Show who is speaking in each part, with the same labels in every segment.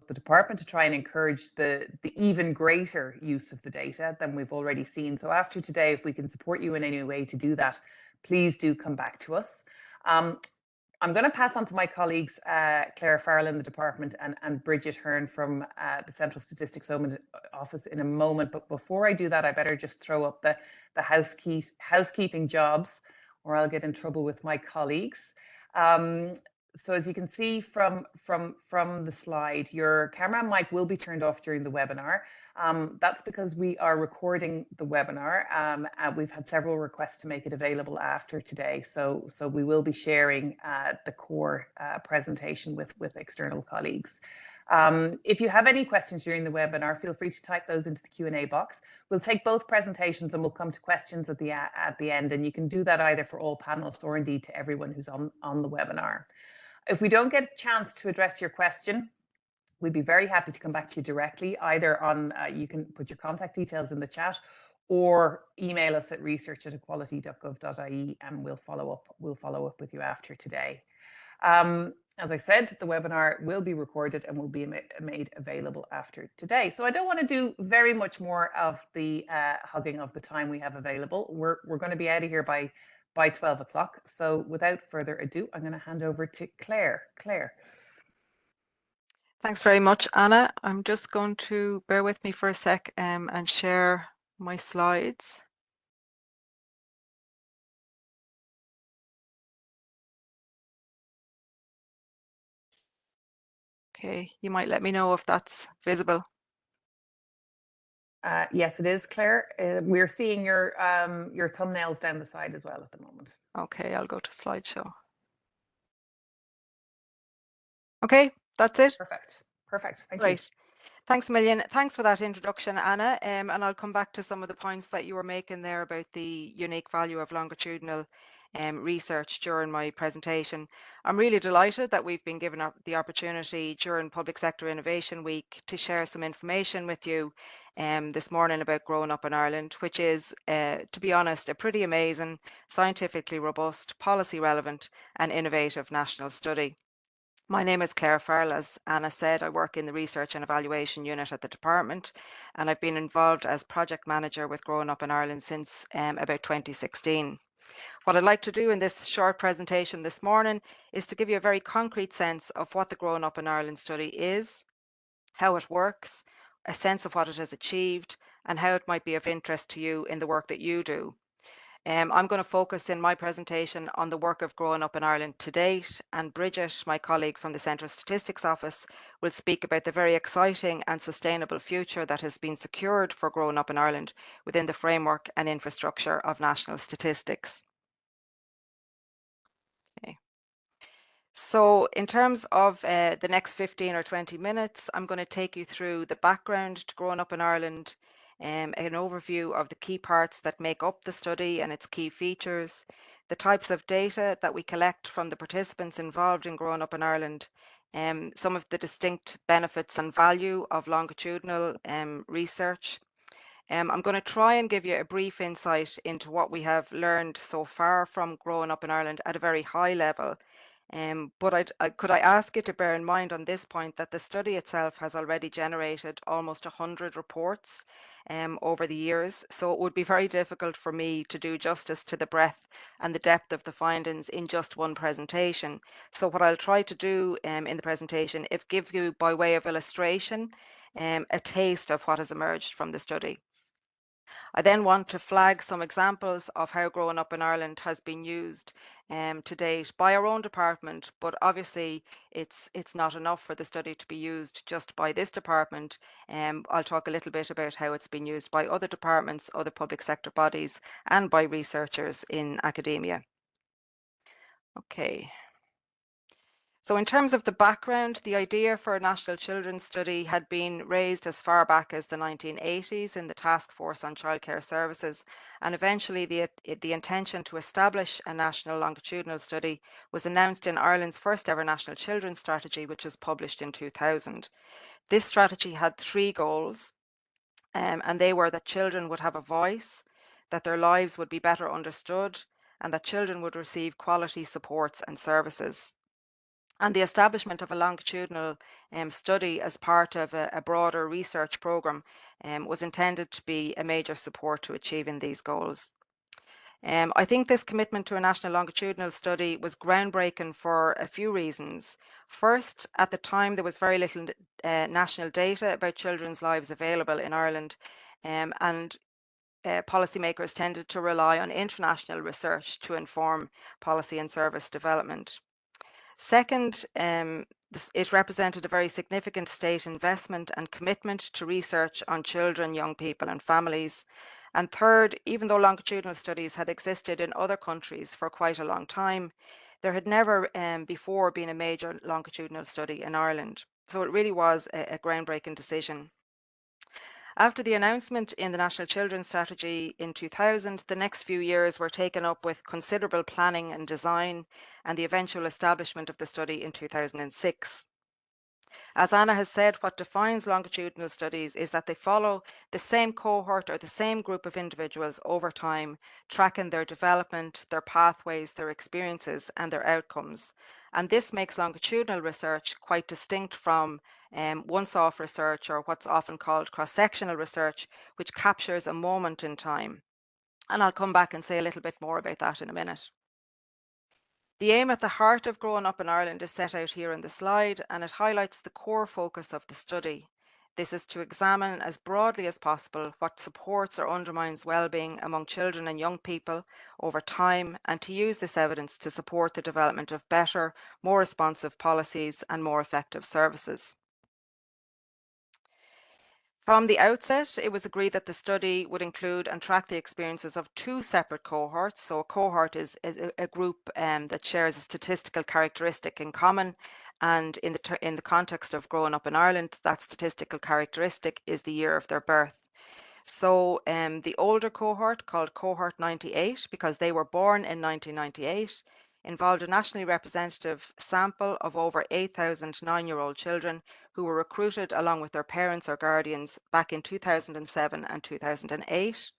Speaker 1: the department to try and encourage the even greater use of the data than we've already seen. So after today, if we can support you in any way to do that, please do come back to us. I'm going to pass on to my colleagues, Claire Farrell in the department and Bridget Hearn from the Central Statistics Office in a moment. But before I do that, I better just throw up the housekeeping jobs, or I'll get in trouble with my colleagues. So as you can see from the slide, your camera and mic will be turned off during the webinar. That's because we are recording the webinar. We've had several requests to make it available after today. So we will be sharing the core presentation with external colleagues. If you have any questions during the webinar, feel free to type those into the Q&A box. We'll take both presentations and we'll come to questions at the end, and you can do that either for all panelists or indeed to everyone who's on the webinar. If we don't get a chance to address your question, we'd be very happy to come back to you directly, either on, you can put your contact details in the chat or email us at research@equality.gov.ie and we'll follow up with you after today. As I said, the webinar will be recorded and will be made available after today. So I don't want to do very much more of the hugging of the time we have available. We're going to be out of here by 12 o'clock. So without further ado, I'm going to hand over to Claire. Claire.
Speaker 2: Thanks very much, Anna. I'm just going to bear with me for a sec and share my slides. Okay, you might let me know if that's visible.
Speaker 1: Yes, it is, Claire. We're seeing your thumbnails down the side as well at the moment.
Speaker 2: Okay, I'll go to slideshow. Okay, that's it.
Speaker 1: Perfect. Thank you.
Speaker 2: Thanks a million. Thanks for that introduction, Anna. And I'll come back to some of the points that you were making there about the unique value of longitudinal research during my presentation. I'm really delighted that we've been given the opportunity during Public Sector Innovation Week to share some information with you this morning about Growing Up in Ireland, which is, to be honest, a pretty amazing, scientifically robust, policy relevant and innovative national study. My name is Claire Farrell. As Anna said, I work in the Research and Evaluation Unit at the department, and I've been involved as project manager with Growing Up in Ireland since about 2016. What I'd like to do in this short presentation this morning is to give you a very concrete sense of what the Growing Up in Ireland study is, how it works, a sense of what it has achieved, and how it might be of interest to you in the work that you do. I'm going to focus in my presentation on the work of Growing Up in Ireland to date, and Bridget, my colleague from the Central Statistics Office, will speak about the very exciting and sustainable future that has been secured for Growing Up in Ireland within the framework and infrastructure of national statistics. Okay. So in terms of the next 15 or 20 minutes, I'm going to take you through the background to Growing Up in Ireland, an overview of the key parts that make up the study and its key features, the types of data that we collect from the participants involved in Growing Up in Ireland, some of the distinct benefits and value of longitudinal research. I'm going to try and give you a brief insight into what we have learned so far from Growing Up in Ireland at a very high level. But could I ask you to bear in mind on this point that the study itself has already generated almost 100 reports over the years, so it would be very difficult for me to do justice to the breadth and the depth of the findings in just one presentation. So what I'll try to do in the presentation is give you, by way of illustration, a taste of what has emerged from the study. I then want to flag some examples of how Growing Up in Ireland has been used to date by our own department, but obviously it's not enough for the study to be used just by this department. I'll talk a little bit about how it's been used by other departments, other public sector bodies, and by researchers in academia. Okay. So in terms of the background, the idea for a national children's study had been raised as far back as the 1980s in the Task Force on Childcare Services, and eventually the intention to establish a national longitudinal study was announced in Ireland's first ever national children's strategy, which was published in 2000. This strategy had three goals, and they were that children would have a voice, that their lives would be better understood, and that children would receive quality supports and services. And the establishment of a longitudinal study as part of a broader research programme was intended to be a major support to achieving these goals. I think this commitment to a national longitudinal study was groundbreaking for a few reasons. First, at the time, there was very little national data about children's lives available in Ireland, and policymakers tended to rely on international research to inform policy and service development. Second, it represented a very significant state investment and commitment to research on children, young people, and families. And third, even though longitudinal studies had existed in other countries for quite a long time, there had never before been a major longitudinal study in Ireland. So it really was a groundbreaking decision. After the announcement in the National Children's Strategy in 2000, the next few years were taken up with considerable planning and design and the eventual establishment of the study in 2006. As Anna has said, what defines longitudinal studies is that they follow the same cohort or the same group of individuals over time, tracking their development, their pathways, their experiences, and their outcomes. And this makes longitudinal research quite distinct from one-off research, or what's often called cross-sectional research, which captures a moment in time. And I'll come back and say a little bit more about that in a minute. The aim at the heart of Growing Up in Ireland is set out here on the slide, and it highlights the core focus of the study. This is to examine as broadly as possible what supports or undermines well-being among children and young people over time, and to use this evidence to support the development of better, more responsive policies and more effective services. From the outset, it was agreed that the study would include and track the experiences of two separate cohorts. So a cohort is a group that shares a statistical characteristic in common. And in the context of growing up in Ireland, that statistical characteristic is the year of their birth. So the older cohort, called cohort 98, because they were born in 1998, involved a nationally representative sample of over 8,000 9-year-old children who were recruited along with their parents or guardians back in 2007 and 2008.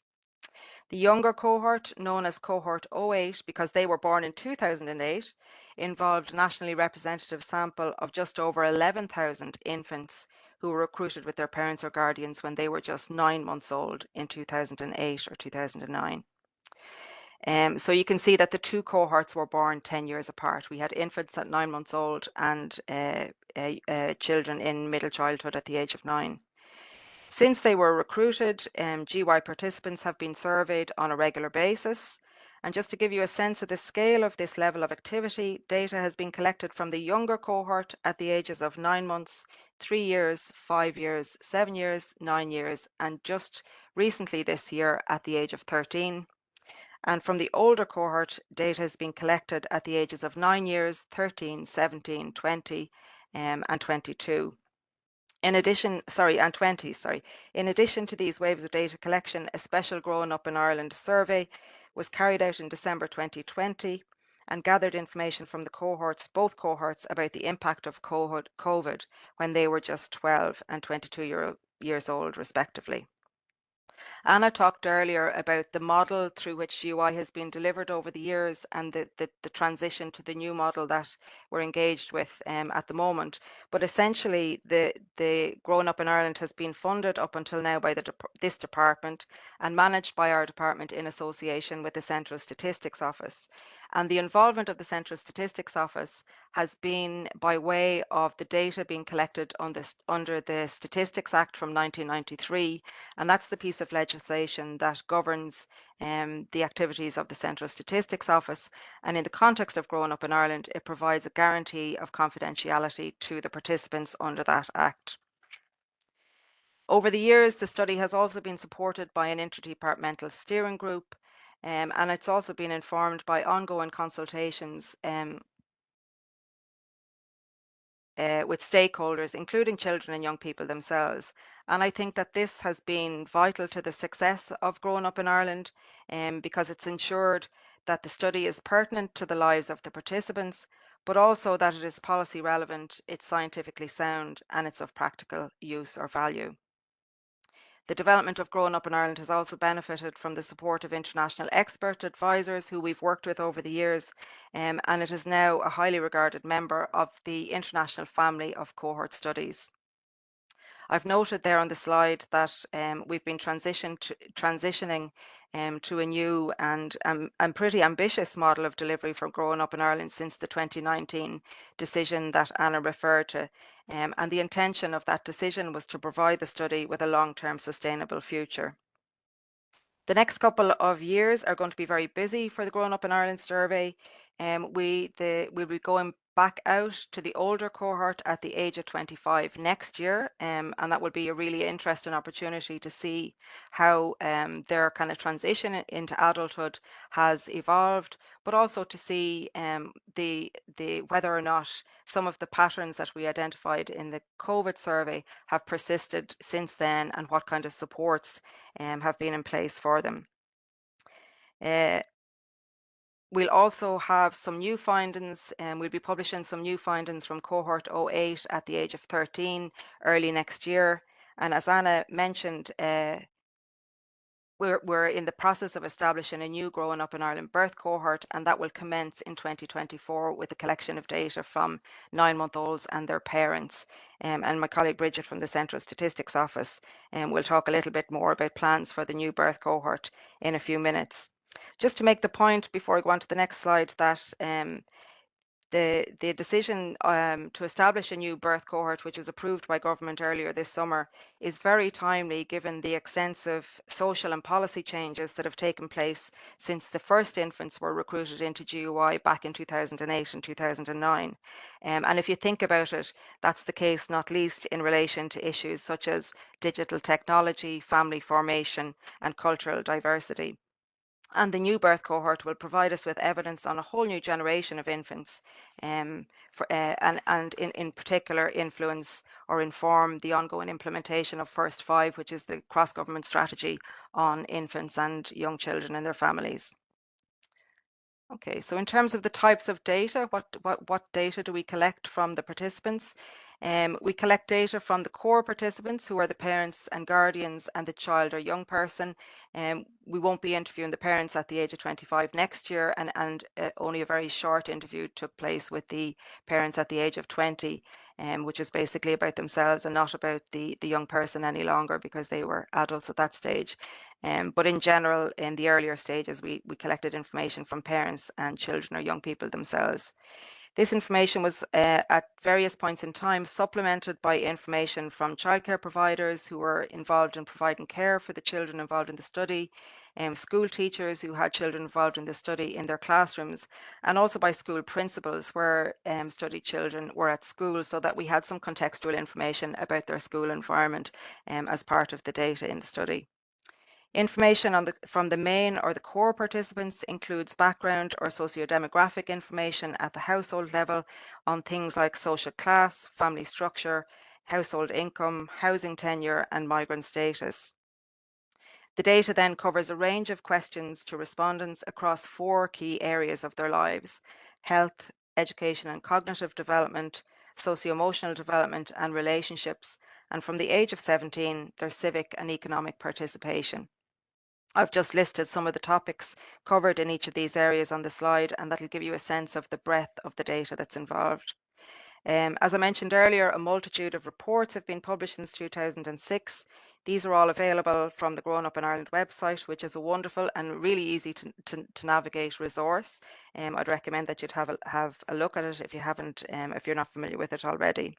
Speaker 2: The younger cohort, known as cohort 08 because they were born in 2008, involved a nationally representative sample of just over 11,000 infants who were recruited with their parents or guardians when they were just 9 months old in 2008 or 2009. So you can see that the two cohorts were born 10 years apart. We had infants at 9 months old and children in middle childhood at the age of 9. Since they were recruited, GUI participants have been surveyed on a regular basis. And just to give you a sense of the scale of this level of activity, data has been collected from the younger cohort at the ages of 9 months, 3 years, 5 years, 7 years, 9 years, and just recently this year at the age of 13. And from the older cohort, data has been collected at the ages of 9 years, 13, 17, 20, and 22. In addition, and 20, In addition to these waves of data collection, a special Growing Up in Ireland survey was carried out in December 2020 and gathered information from the cohorts, both cohorts, about the impact of COVID when they were just 12 and 22 years old, respectively. Anna talked earlier about the model through which GUI has been delivered over the years and the transition to the new model that we're engaged with at the moment. But essentially, the Growing Up in Ireland has been funded up until now by this department and managed by our department in association with the Central Statistics Office. And the involvement of the Central Statistics Office has been by way of the data being collected under the Statistics Act from 1993, and that's the piece of legislation that governs the activities of the Central Statistics Office. And in the context of Growing Up in Ireland, it provides a guarantee of confidentiality to the participants under that Act. Over the years, the study has also been supported by an interdepartmental steering group, and it's also been informed by ongoing consultations with stakeholders, including children and young people themselves. And I think that this has been vital to the success of Growing Up in Ireland, because it's ensured that the study is pertinent to the lives of the participants, but also that it is policy relevant, it's scientifically sound, and it's of practical use or value. The development of Growing Up in Ireland has also benefited from the support of international expert advisors who we've worked with over the years, and it is now a highly regarded member of the international family of cohort studies. I've noted there on the slide that we've been transitioning to a new and pretty ambitious model of delivery for Growing Up in Ireland since the 2019 decision that Anna referred to. And the intention of that decision was to provide the study with a long-term sustainable future. The next couple of years are going to be very busy for the Growing Up in Ireland survey. We'll be going back out to the older cohort at the age of 25 next year, and that would be a really interesting opportunity to see how their kind of transition into adulthood has evolved, but also to see whether or not some of the patterns that we identified in the COVID survey have persisted since then, and what kind of supports have been in place for them. We'll also have some new findings, and we'll be publishing some new findings from cohort 08 at the age of 13 early next year. And as Anna mentioned, we're in the process of establishing a new Growing Up in Ireland birth cohort, and that will commence in 2024 with a collection of data from 9-month-olds and their parents. And my colleague Bridget from the Central Statistics Office will talk a little bit more about plans for the new birth cohort in a few minutes. Just to make the point before I go on to the next slide that the decision to establish a new birth cohort, which was approved by government earlier this summer, is very timely given the extensive social and policy changes that have taken place since the first infants were recruited into GUI back in 2008 and 2009. And if you think about it, that's the case not least in relation to issues such as digital technology, family formation, and cultural diversity. And the new birth cohort will provide us with evidence on a whole new generation of infants, and in particular influence or inform the ongoing implementation of First Five, which is the cross-government strategy on infants and young children and their families. Okay, so in terms of the types of data, what data do we collect from the participants? We collect data from the core participants, who are the parents and guardians and the child or young person. We won't be interviewing the parents at the age of 25 next year, and only a very short interview took place with the parents at the age of 20, which is basically about themselves and not about the young person any longer, because they were adults at that stage. But in general, in the earlier stages, we collected information from parents and children or young people themselves. This information was at various points in time supplemented by information from childcare providers who were involved in providing care for the children involved in the study, school teachers who had children involved in the study in their classrooms, and also by school principals where studied children were at school, so that we had some contextual information about their school environment as part of the data in the study. Information from the main or the core participants includes background or socio-demographic information at the household level on things like social class, family structure, household income, housing tenure, and migrant status. The data then covers a range of questions to respondents across 4 key areas of their lives: health, education and cognitive development, socio-emotional development, and relationships, and from the age of 17, their civic and economic participation. I've just listed some of the topics covered in each of these areas on the slide, and that'll give you a sense of the breadth of the data that's involved. As I mentioned earlier, a multitude of reports have been published since 2006. These are all available from the Growing Up in Ireland website, which is a wonderful and really easy to navigate resource. I'd recommend that you'd have a look at it if you're not familiar with it already.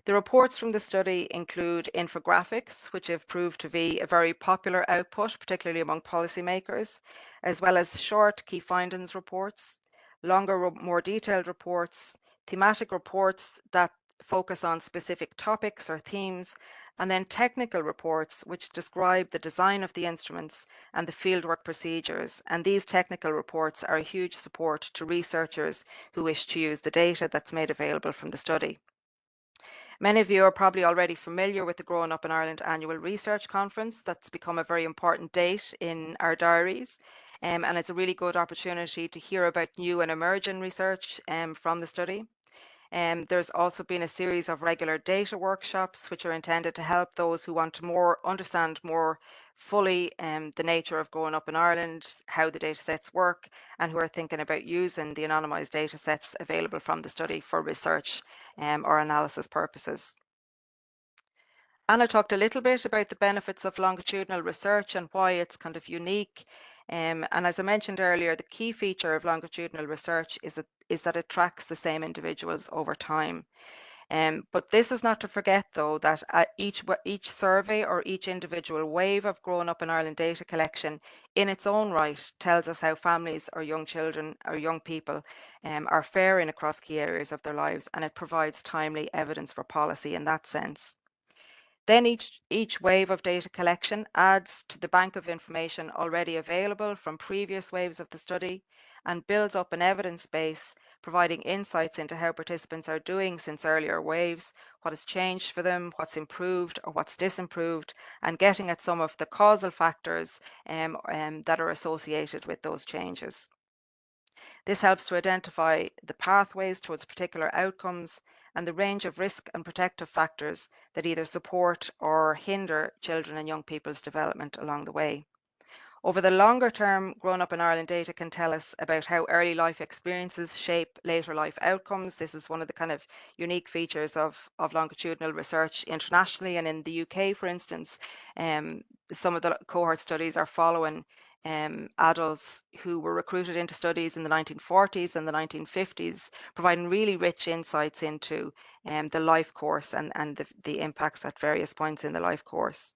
Speaker 2: The reports from the study include infographics, which have proved to be a very popular output, particularly among policymakers, as well as short key findings reports, longer, more detailed reports, thematic reports that focus on specific topics or themes, and then technical reports which describe the design of the instruments and the fieldwork procedures. And these technical reports are a huge support to researchers who wish to use the data that's made available from the study. Many of you are probably already familiar with the Growing Up in Ireland Annual Research Conference. That's become a very important date in our diaries, and it's a really good opportunity to hear about new and emerging research from the study. There's also been a series of regular data workshops which are intended to help those who want to understand more fully the nature of growing up in Ireland, how the data sets work, and who are thinking about using the anonymised data sets available from the study for research or analysis purposes. Anna talked a little bit about the benefits of longitudinal research and why it's kind of unique. And as I mentioned earlier, the key feature of longitudinal research is that it tracks the same individuals over time. But this is not to forget, though, that each survey or each individual wave of growing up in Ireland data collection in its own right tells us how families or young children or young people are faring across key areas of their lives, and it provides timely evidence for policy in that sense. Then each wave of data collection adds to the bank of information already available from previous waves of the study and builds up an evidence base, providing insights into how participants are doing since earlier waves, what has changed for them, what's improved or what's disimproved, and getting at some of the causal factors that are associated with those changes. This helps to identify the pathways towards particular outcomes and the range of risk and protective factors that either support or hinder children and young people's development along the way. Over the longer term, Grown Up in Ireland data can tell us about how early life experiences shape later life outcomes. This is one of the kind of unique features of longitudinal research internationally, and in the UK, for instance, some of the cohort studies are following adults who were recruited into studies in the 1940s and the 1950s, providing really rich insights into the life course and the impacts at various points in the life course.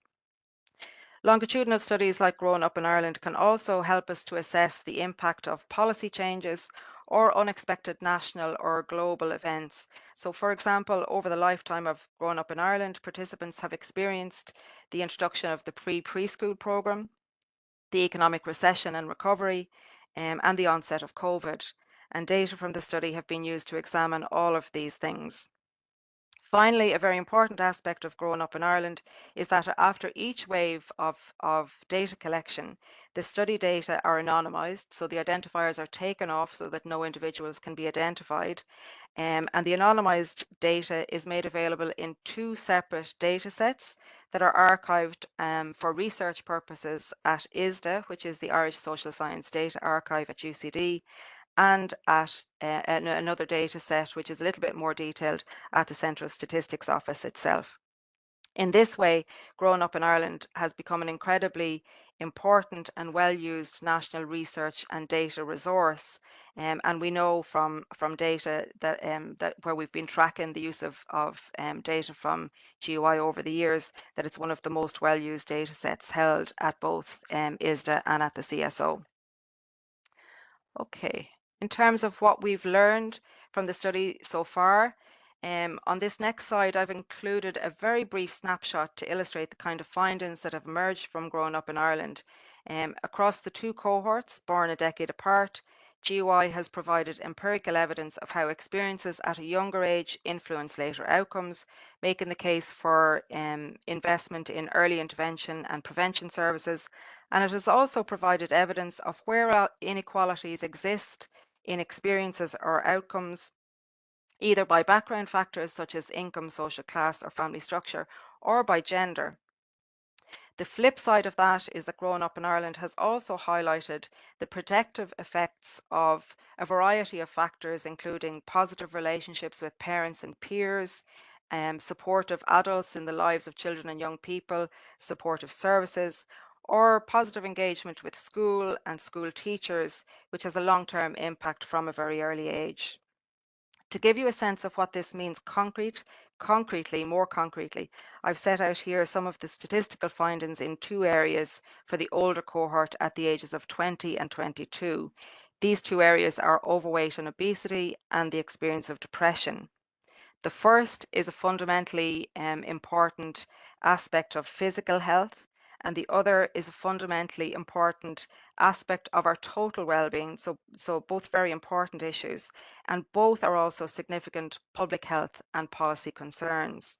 Speaker 2: Longitudinal studies like Growing Up in Ireland can also help us to assess the impact of policy changes or unexpected national or global events. So, for example, over the lifetime of Growing Up in Ireland, participants have experienced the introduction of the preschool programme, the economic recession and recovery, and the onset of COVID. And data from the study have been used to examine all of these things. Finally, a very important aspect of growing up in Ireland is that after each wave of data collection, the study data are anonymised, so the identifiers are taken off so that no individuals can be identified. And the anonymised data is made available in two separate data sets that are archived for research purposes at ISDA, which is the Irish Social Science Data Archive at UCD, and at another data set, which is a little bit more detailed, at the Central Statistics Office itself. In this way, Growing Up in Ireland has become an incredibly important and well-used national research and data resource. And we know from data that where we've been tracking the use of data from GUI over the years, that it's one of the most well-used data sets held at both ISDA and at the CSO. Okay, in terms of what we've learned from the study so far, on this next slide, I've included a very brief snapshot to illustrate the kind of findings that have emerged from growing up in Ireland. Across the two cohorts, born a decade apart, GUI has provided empirical evidence of how experiences at a younger age influence later outcomes, making the case for investment in early intervention and prevention services. And it has also provided evidence of where inequalities exist in experiences or outcomes, either by background factors such as income, social class, or family structure, or by gender. The flip side of that is that Growing Up in Ireland has also highlighted the protective effects of a variety of factors, including positive relationships with parents and peers, supportive adults in the lives of children and young people, supportive services, or positive engagement with school and school teachers, which has a long-term impact from a very early age. To give you a sense of what this means more concretely, I've set out here some of the statistical findings in two areas for the older cohort at the ages of 20 and 22. These two areas are overweight and obesity and the experience of depression. The first is a fundamentally important aspect of physical health, and the other is a fundamentally important aspect of our total well-being. So both very important issues, and both are also significant public health and policy concerns.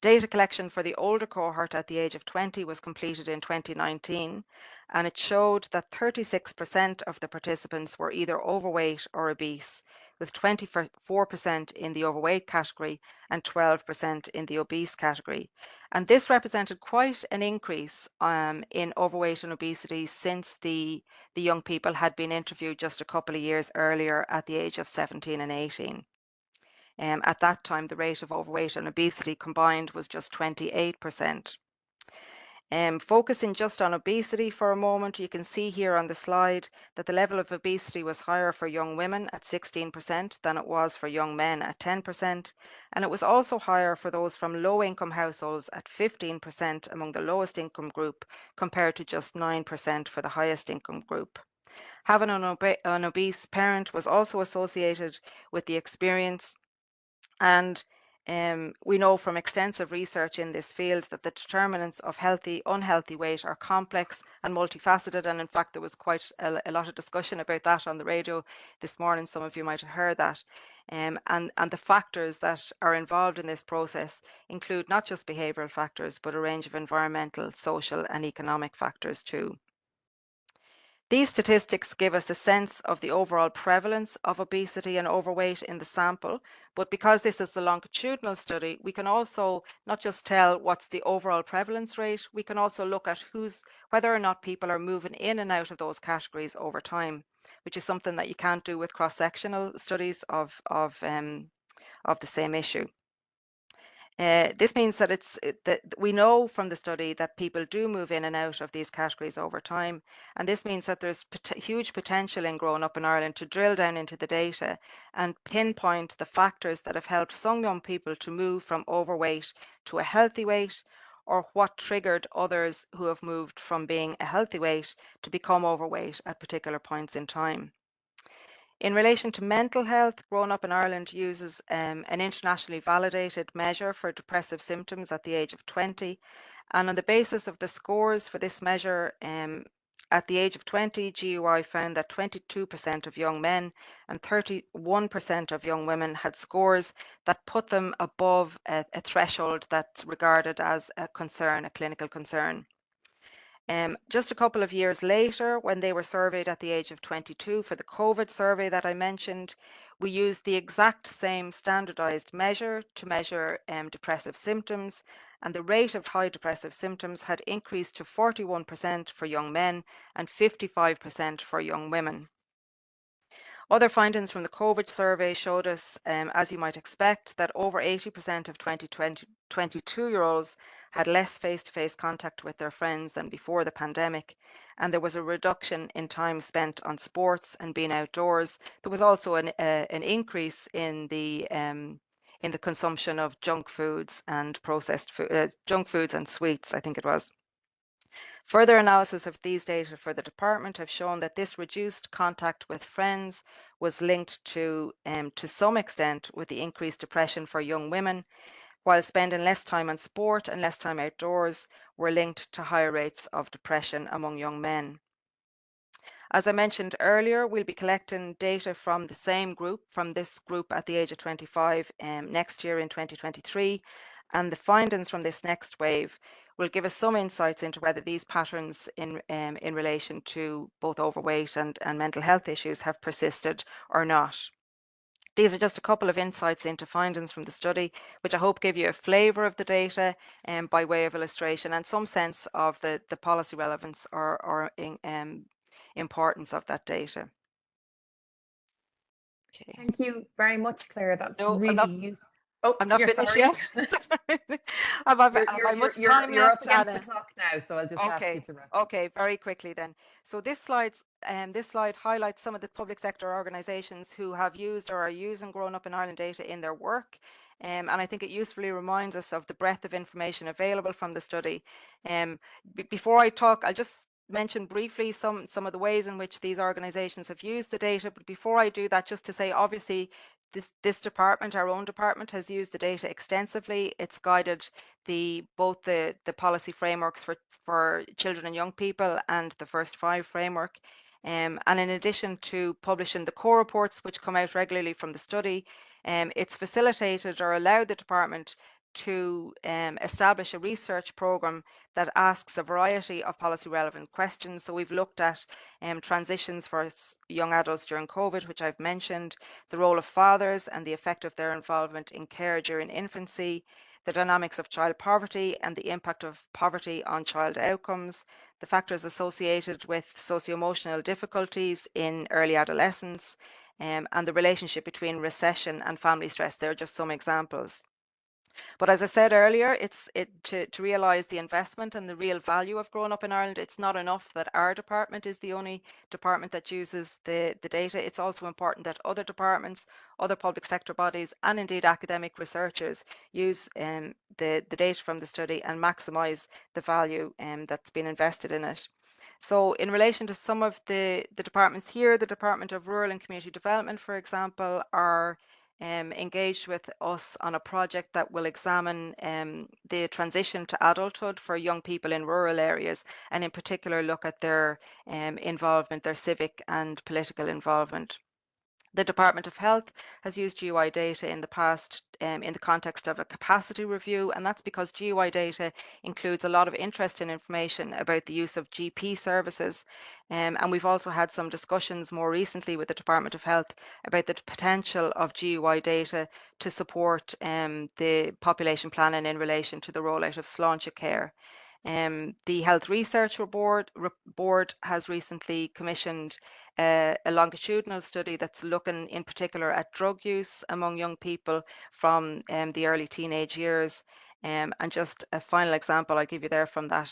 Speaker 2: Data collection for the older cohort at the age of 20 was completed in 2019, and it showed that 36% of the participants were either overweight or obese, with 24% in the overweight category and 12% in the obese category. And this represented quite an increase in overweight and obesity since the young people had been interviewed just a couple of years earlier at the age of 17 and 18. At that time, the rate of overweight and obesity combined was just 28%. Focusing just on obesity for a moment, you can see here on the slide that the level of obesity was higher for young women at 16% than it was for young men at 10%, and it was also higher for those from low-income households at 15% among the lowest income group, compared to just 9% for the highest income group. Having an obese parent was also associated with the experience, and we know from extensive research in this field that the determinants of healthy, unhealthy weight are complex and multifaceted. And in fact, there was quite a lot of discussion about that on the radio this morning. Some of you might have heard that. And the factors that are involved in this process include not just behavioural factors, but a range of environmental, social and economic factors too. These statistics give us a sense of the overall prevalence of obesity and overweight in the sample, but because this is a longitudinal study, we can also not just tell what's the overall prevalence rate, we can also look at whether or not people are moving in and out of those categories over time, which is something that you can't do with cross-sectional studies of the same issue. This means that that we know from the study that people do move in and out of these categories over time, and this means that there's huge potential in Growing Up in Ireland to drill down into the data and pinpoint the factors that have helped some young people to move from overweight to a healthy weight, or what triggered others who have moved from being a healthy weight to become overweight at particular points in time. In relation to mental health, Growing Up in Ireland uses an internationally validated measure for depressive symptoms at the age of 20. And on the basis of the scores for this measure, at the age of 20, GUI found that 22% of young men and 31% of young women had scores that put them above a threshold that's regarded as a concern, a clinical concern. Just a couple of years later, when they were surveyed at the age of 22 for the COVID survey that I mentioned, we used the exact same standardized measure to measure depressive symptoms, and the rate of high depressive symptoms had increased to 41% for young men and 55% for young women. Other findings from the COVID survey showed us, as you might expect, that over 80% of 22-year-olds had less face-to-face contact with their friends than before the pandemic, and there was a reduction in time spent on sports and being outdoors. There was also an increase in the consumption of junk foods and processed food, junk foods and sweets, I think it was. Further analysis of these data for the department have shown that this reduced contact with friends was linked to some extent with the increased depression for young women, while spending less time on sport and less time outdoors were linked to higher rates of depression among young men. As I mentioned earlier, we'll be collecting data from the same group, from this group at the age of 25 next year in 2023, and the findings from this next wave will give us some insights into whether these patterns in relation to both overweight and mental health issues have persisted or not. These are just a couple of insights into findings from the study, which I hope give you a flavour of the data by way of illustration and some sense of the policy relevance or importance of that data. Okay.
Speaker 1: Thank you very much, Claire. That's
Speaker 2: No,
Speaker 1: really useful. Oh,
Speaker 2: I'm not
Speaker 1: you're
Speaker 2: finished
Speaker 1: sorry.
Speaker 2: yet. Have I much time
Speaker 1: You're
Speaker 2: left,
Speaker 1: up against
Speaker 2: Anna?
Speaker 1: the clock now, so I'll just ask you to wrap up.
Speaker 2: Okay, very quickly then. So this slide highlights some of the public sector organisations who have used or are using Growing Up in Ireland data in their work. And I think it usefully reminds us of the breadth of information available from the study. Before I talk, I'll just mention briefly some of the ways in which these organisations have used the data. But before I do that, just to say, obviously, this department, our own department, has used the data extensively. It's guided both the policy frameworks for children and young people and the First Five framework. And in addition to publishing the core reports, which come out regularly from the study, it's facilitated or allowed the department to establish a research programme that asks a variety of policy relevant questions. So we've looked at transitions for young adults during COVID, which I've mentioned, the role of fathers and the effect of their involvement in care during infancy, the dynamics of child poverty and the impact of poverty on child outcomes, the factors associated with socio-emotional difficulties in early adolescence, and the relationship between recession and family stress. They're just some examples. But as I said earlier, to realise the investment and the real value of growing up in Ireland, it's not enough that our department is the only department that uses the data. It's also important that other departments, other public sector bodies, and indeed academic researchers use the data from the study and maximise the value that's been invested in it. So in relation to some of the departments here, the Department of Rural and Community Development, for example, are engaged with us on a project that will examine the transition to adulthood for young people in rural areas, and in particular look at their involvement, their civic and political involvement. The Department of Health has used GUI data in the past in the context of a capacity review, and that's because GUI data includes a lot of interesting information about the use of GP services. And we've also had some discussions more recently with the Department of Health about the potential of GUI data to support the population planning in relation to the rollout of sláinte care. The Health Research Board has recently commissioned a longitudinal study that's looking in particular at drug use among young people from the early teenage years. And just a final example I'll give you there from that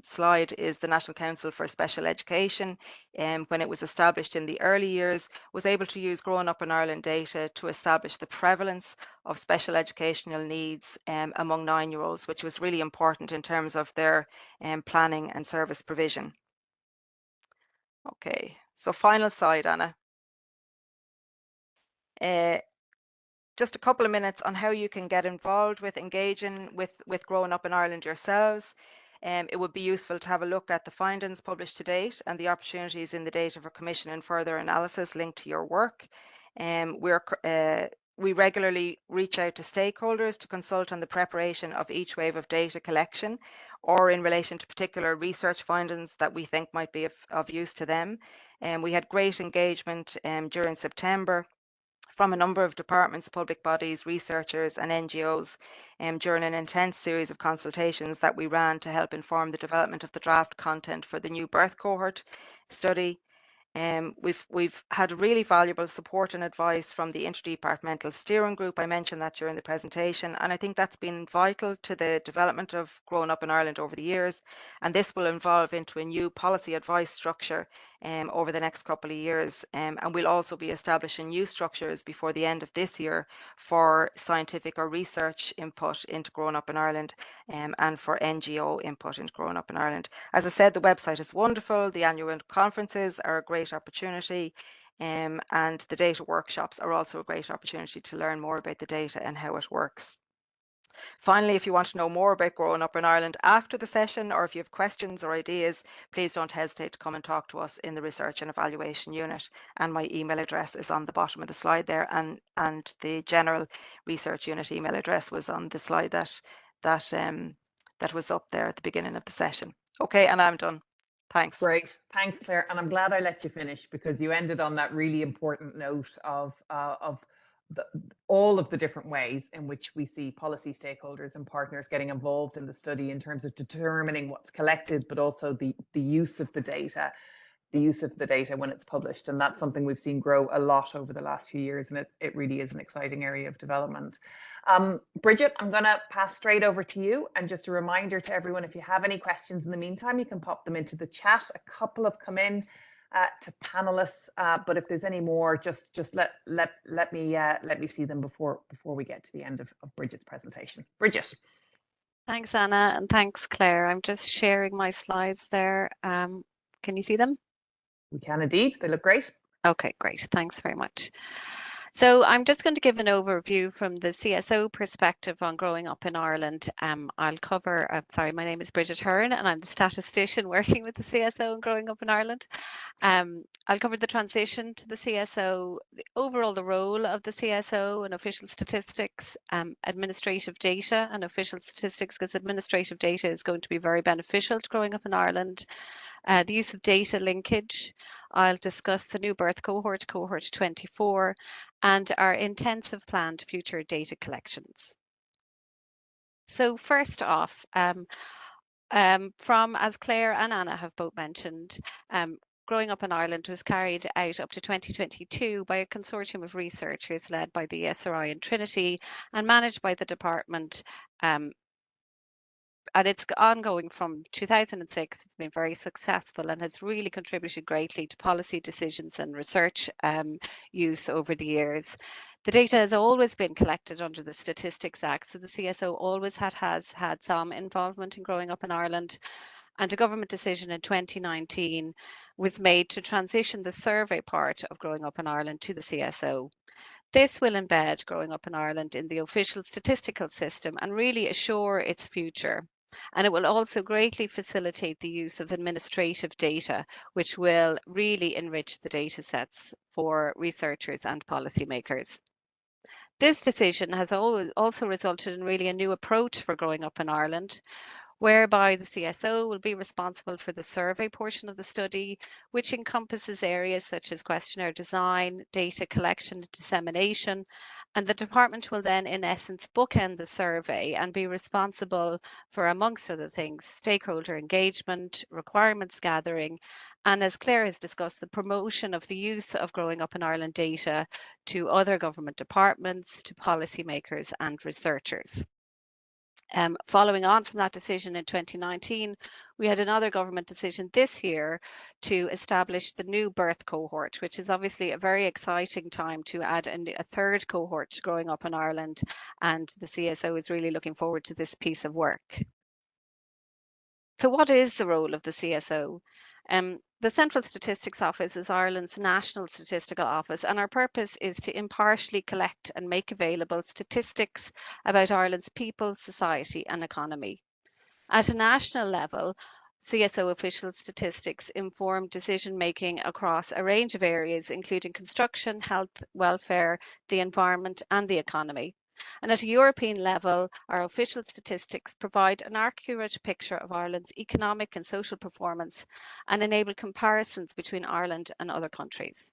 Speaker 2: slide is the National Council for Special Education, when it was established in the early years, was able to use Growing Up in Ireland data to establish the prevalence of special educational needs among 9-year-olds, which was really important in terms of their planning and service provision. Okay, so final slide, Anna. Just a couple of minutes on how you can get involved with engaging with Growing Up in Ireland yourselves. It would be useful to have a look at the findings published to date and the opportunities in the data for commission and further analysis linked to your work. We regularly reach out to stakeholders to consult on the preparation of each wave of data collection or in relation to particular research findings that we think might be of use to them. We had great engagement during September from a number of departments, public bodies, researchers and NGOs during an intense series of consultations that we ran to help inform the development of the draft content for the new birth cohort study. We've had really valuable support and advice from the interdepartmental steering group. I mentioned that during the presentation, and I think that's been vital to the development of Growing Up in Ireland over the years. And this will evolve into a new policy advice structure over the next couple of years. And we'll also be establishing new structures before the end of this year for scientific or research input into Growing Up in Ireland and for NGO input into Growing Up in Ireland. As I said, the website is wonderful. The annual conferences are a great opportunity, and the data workshops are also a great opportunity to learn more about the data and how it works. Finally, if you want to know more about Growing Up in Ireland after the session, or if you have questions or ideas, please don't hesitate to come and talk to us in the Research and Evaluation Unit. And my email address is on the bottom of the slide there, and the General Research Unit email address was on the slide that was up there at the beginning of the session. Okay, and I'm done. Thanks.
Speaker 1: Great. Thanks, Claire. And I'm glad I let you finish because you ended on that really important note of all of the different ways in which we see policy stakeholders and partners getting involved in the study in terms of determining what's collected, but also the use of the data. When it's published. And that's something we've seen grow a lot over the last few years. And it really is an exciting area of development. Bridget, I'm going to pass straight over to you. And just a reminder to everyone, if you have any questions in the meantime, you can pop them into the chat. A couple have come in to panelists, but if there's any more, just let me see them before we get to the end of Bridget's presentation. Bridget.
Speaker 3: Thanks, Anna, and thanks, Claire. I'm just sharing my slides there. Can you see them?
Speaker 1: We can indeed. They look great.
Speaker 3: Okay, great. Thanks very much. So I'm just going to give an overview from the CSO perspective on growing up in Ireland. I'll cover, sorry, my name is Bridget Hearn and I'm the statistician working with the CSO and growing up in Ireland. I'll cover the transition to the CSO, overall the role of the CSO and official statistics, administrative data and official statistics, because administrative data is going to be very beneficial to growing up in Ireland. The use of data linkage. I'll discuss the new birth cohort, cohort 24, and our intensive planned future data collections. So first off, from, as Claire and Anna have both mentioned, growing up in Ireland was carried out up to 2022 by a consortium of researchers led by the SRI and Trinity and managed by the department. And it's ongoing from 2006. It's been very successful and has really contributed greatly to policy decisions and research use over the years. The data has always been collected under the Statistics Act, so the CSO always has had some involvement in growing up in Ireland. And a government decision in 2019 was made to transition the survey part of growing up in Ireland to the CSO. This will embed growing up in Ireland in the official statistical system and really assure its future. And it will also greatly facilitate the use of administrative data, which will really enrich the data sets for researchers and policymakers. This decision has also resulted in really a new approach for growing up in Ireland, whereby the CSO will be responsible for the survey portion of the study, which encompasses areas such as questionnaire design, data collection, dissemination, and the department will then, in essence, bookend the survey and be responsible for, amongst other things, stakeholder engagement, requirements gathering, and as Claire has discussed, the promotion of the use of growing up in Ireland data to other government departments, to policymakers and researchers. Following on from that decision in 2019, we had another government decision this year to establish the new birth cohort, which is obviously a very exciting time to add a third cohort to growing up in Ireland, and the CSO is really looking forward to this piece of work. So what is the role of the CSO? The Central Statistics Office is Ireland's national statistical office, and our purpose is to impartially collect and make available statistics about Ireland's people, society and economy. At a national level, CSO official statistics inform decision-making across a range of areas, including construction, health, welfare, the environment and the economy. And at a European level, our official statistics provide an accurate picture of Ireland's economic and social performance and enable comparisons between Ireland and other countries.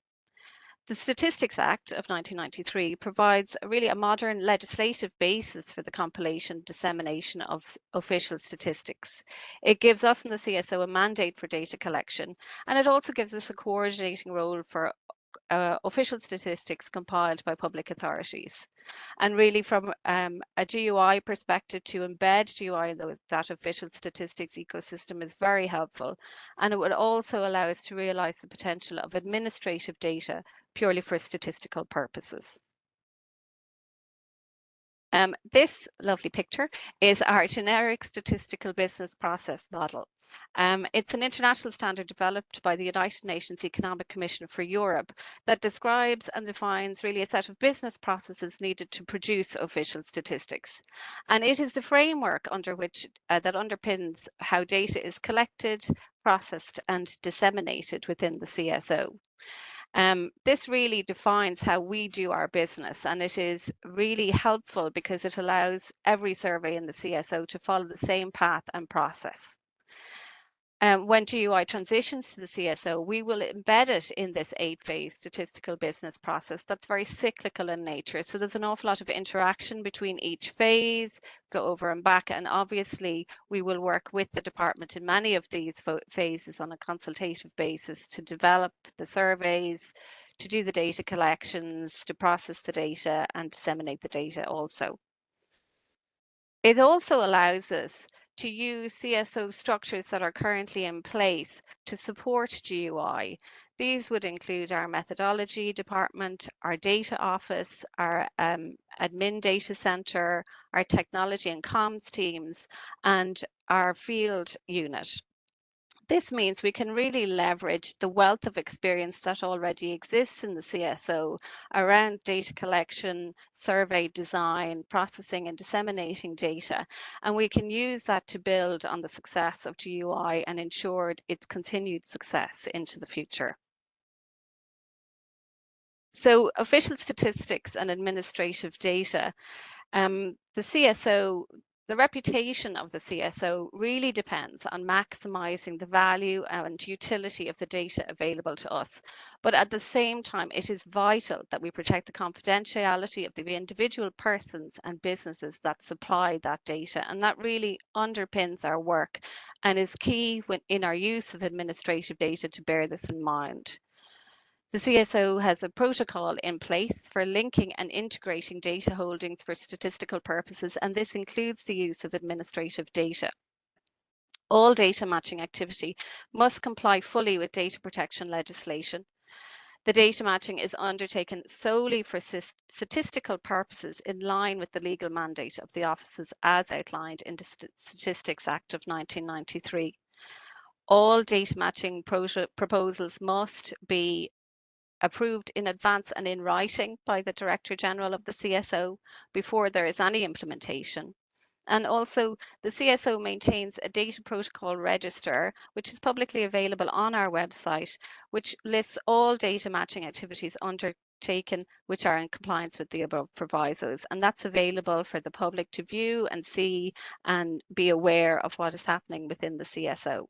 Speaker 3: The Statistics Act of 1993 provides really a modern legislative basis for the compilation and dissemination of official statistics. It gives us in the CSO a mandate for data collection, and it also gives us a coordinating role for official statistics compiled by public authorities. And really from a GUI perspective, to embed GUI in that official statistics ecosystem is very helpful. And it would also allow us to realise the potential of administrative data purely for statistical purposes. This lovely picture is our generic statistical business process model. It's an international standard developed by the United Nations Economic Commission for Europe that describes and defines really a set of business processes needed to produce official statistics. And it is the framework under which that underpins how data is collected, processed and disseminated within the CSO. This really defines how we do our business, and it is really helpful because it allows every survey in the CSO to follow the same path and process. When GUI transitions to the CSO, we will embed it in this 8-phase statistical business process that's very cyclical in nature. So there's an awful lot of interaction between each phase, go over and back, and obviously we will work with the department in many of these phases on a consultative basis to develop the surveys, to do the data collections, to process the data and disseminate the data also. It also allows us to use CSO structures that are currently in place to support GUI. These would include our methodology department, our data office, our admin data center, our technology and comms teams, and our field unit. This means we can really leverage the wealth of experience that already exists in the CSO around data collection, survey design, processing and disseminating data. And we can use that to build on the success of GUI and ensure its continued success into the future. So official statistics and administrative data. The reputation of the CSO really depends on maximising the value and utility of the data available to us. But at the same time, it is vital that we protect the confidentiality of the individual persons and businesses that supply that data. And that really underpins our work and is key in our use of administrative data to bear this in mind. The CSO has a protocol in place for linking and integrating data holdings for statistical purposes, and this includes the use of administrative data. All data matching activity must comply fully with data protection legislation. The data matching is undertaken solely for statistical purposes in line with the legal mandate of the offices as outlined in the Statistics Act of 1993. All data matching proposals must be approved in advance and in writing by the Director General of the CSO before there is any implementation. And also, the CSO maintains a data protocol register, which is publicly available on our website, which lists all data matching activities undertaken which are in compliance with the above provisos. And that's available for the public to view and see and be aware of what is happening within the CSO.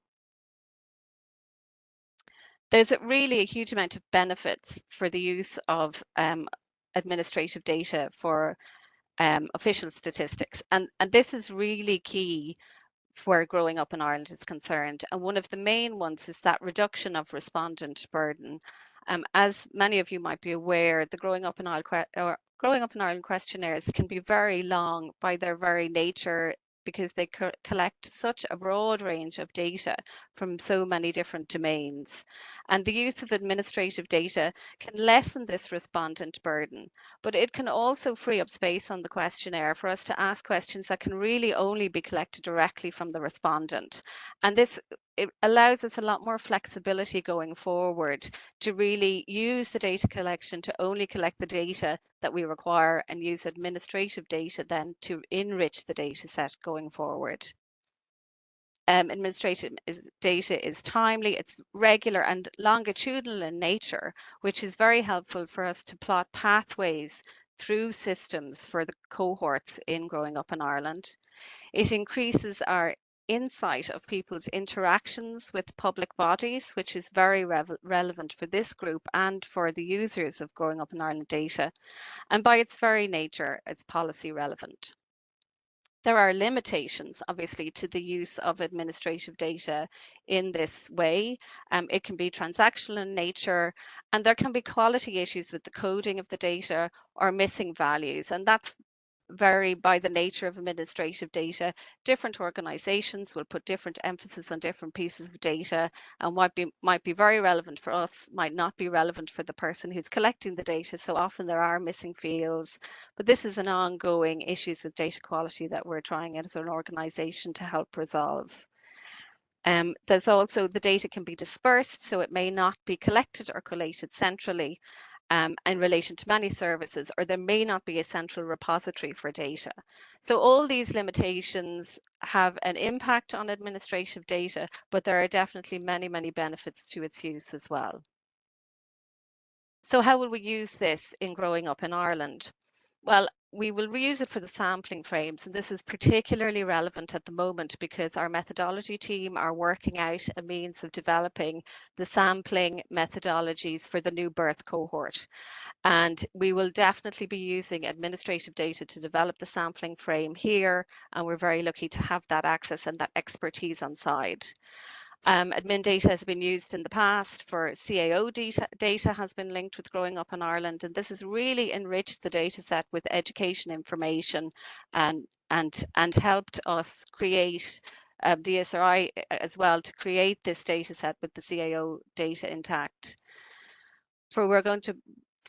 Speaker 3: There's really a huge amount of benefits for the use of administrative data for official statistics. And this is really key where growing up in Ireland is concerned. And one of the main ones is that reduction of respondent burden. As many of you might be aware, the Growing Up in Ireland questionnaires can be very long by their very nature, because they collect such a broad range of data from so many different domains. And the use of administrative data can lessen this respondent burden, but it can also free up space on the questionnaire for us to ask questions that can really only be collected directly from the respondent. And this it allows us a lot more flexibility going forward to really use the data collection to only collect the data that we require and use administrative data then to enrich the data set going forward. Administrative data is timely, it's regular and longitudinal in nature, which is very helpful for us to plot pathways through systems for the cohorts in Growing Up in Ireland. It increases our insight of people's interactions with public bodies, which is very relevant for this group and for the users of Growing Up in Ireland data. And by its very nature, it's policy relevant. There are limitations, obviously, to the use of administrative data in this way. It can be transactional in nature, and there can be quality issues with the coding of the data or missing values. And that's vary by the nature of administrative data. Different organizations will put different emphasis on different pieces of data, and what might be very relevant for us might not be relevant for the person who's collecting the data. So often there are missing fields, but this is an ongoing issues with data quality that we're trying as an organization to help resolve. There's also the data can be dispersed, so it may not be collected or collated centrally in relation to many services, or there may not be a central repository for data. So all these limitations have an impact on administrative data, but there are definitely many, many benefits to its use as well. So how will we use this in Growing Up in Ireland? Well, we will reuse it for the sampling frames, and this is particularly relevant at the moment because our methodology team are working out a means of developing the sampling methodologies for the new birth cohort. And we will definitely be using administrative data to develop the sampling frame here, and we're very lucky to have that access and that expertise on side. Admin data has been used in the past for CAO data has been linked with Growing Up in Ireland, and this has really enriched the data set with education information and helped us create the SRI as well to create this data set with the CAO data intact. We're going to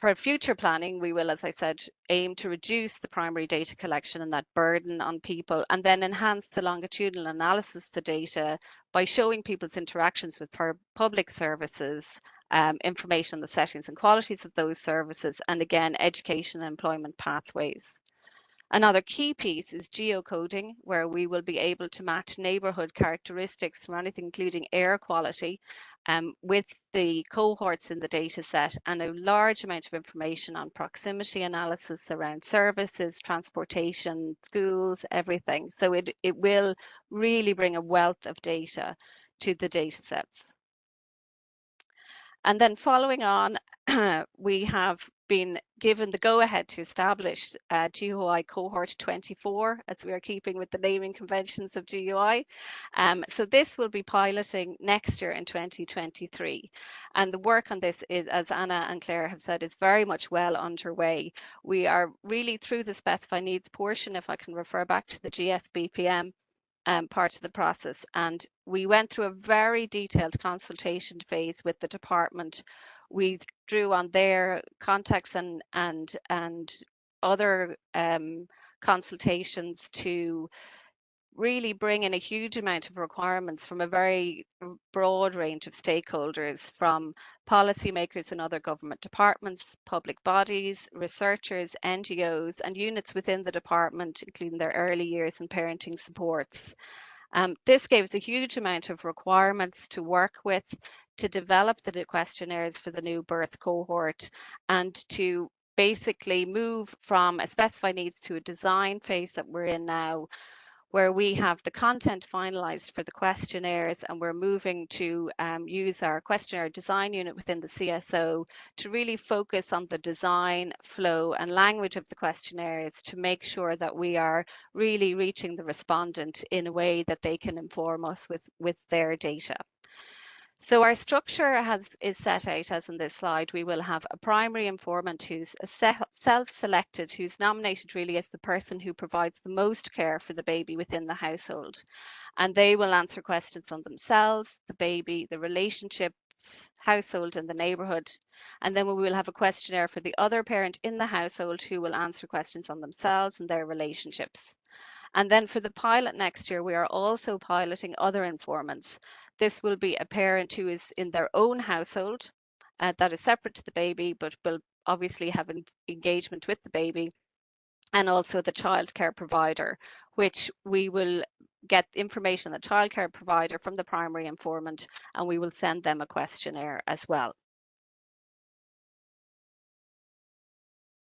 Speaker 3: For future planning, we will, as I said, aim to reduce the primary data collection and that burden on people, and then enhance the longitudinal analysis of the data by showing people's interactions with public services, information on the settings and qualities of those services, and again, education and employment pathways. Another key piece is geocoding, where we will be able to match neighbourhood characteristics from anything including air quality with the cohorts in the data set, and a large amount of information on proximity analysis around services, transportation, schools, everything. So it will really bring a wealth of data to the data sets. And then following on, we have been given the go-ahead to establish GUI Cohort 24, as we are keeping with the naming conventions of GUI. So this will be piloting next year in 2023. And the work on this is, as Anna and Claire have said, is very much well underway. We are really through the specified needs portion, if I can refer back to the GSBPM. Part of the process, and we went through a very detailed consultation phase with the department. We drew on their contacts and other consultations to really bring in a huge amount of requirements from a very broad range of stakeholders, from policymakers and other government departments, public bodies, researchers, NGOs, and units within the department, including their early years and parenting supports. This gave us a huge amount of requirements to work with, to develop the questionnaires for the new birth cohort, and to basically move from a specified needs to a design phase that we're in now, where we have the content finalized for the questionnaires, and we're moving to use our questionnaire design unit within the CSO to really focus on the design, flow and language of the questionnaires to make sure that we are really reaching the respondent in a way that they can inform us with their data. So our structure is set out as in this slide. We will have a primary informant who's self-selected, who's nominated really as the person who provides the most care for the baby within the household. And they will answer questions on themselves, the baby, the relationships, household and the neighbourhood. And then we will have a questionnaire for the other parent in the household who will answer questions on themselves and their relationships. And then for the pilot next year, we are also piloting other informants. This will be a parent who is in their own household that is separate to the baby, but will obviously have an engagement with the baby, and also the childcare provider, which we will get information on the childcare provider from the primary informant, and we will send them a questionnaire as well.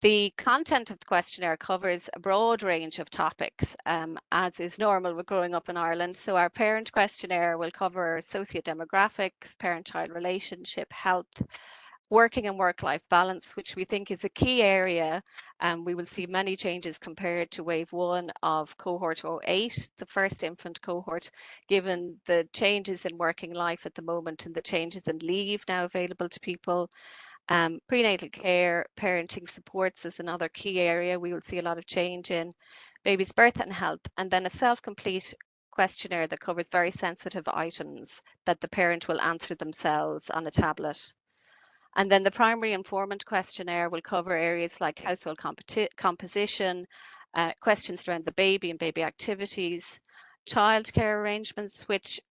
Speaker 3: The content of the questionnaire covers a broad range of topics, as is normal with growing up in Ireland. So our parent questionnaire will cover socio-demographics, parent-child relationship, health, working and work-life balance, which we think is a key area. We will see many changes compared to wave 1 of cohort 08, the first infant cohort, given the changes in working life at the moment and the changes in leave now available to people. Prenatal care, parenting supports is another key area we will see a lot of change in. Baby's birth and health, and then a self-complete questionnaire that covers very sensitive items that the parent will answer themselves on a tablet. And then the primary informant questionnaire will cover areas like household composition, questions around the baby and baby activities, childcare arrangements, which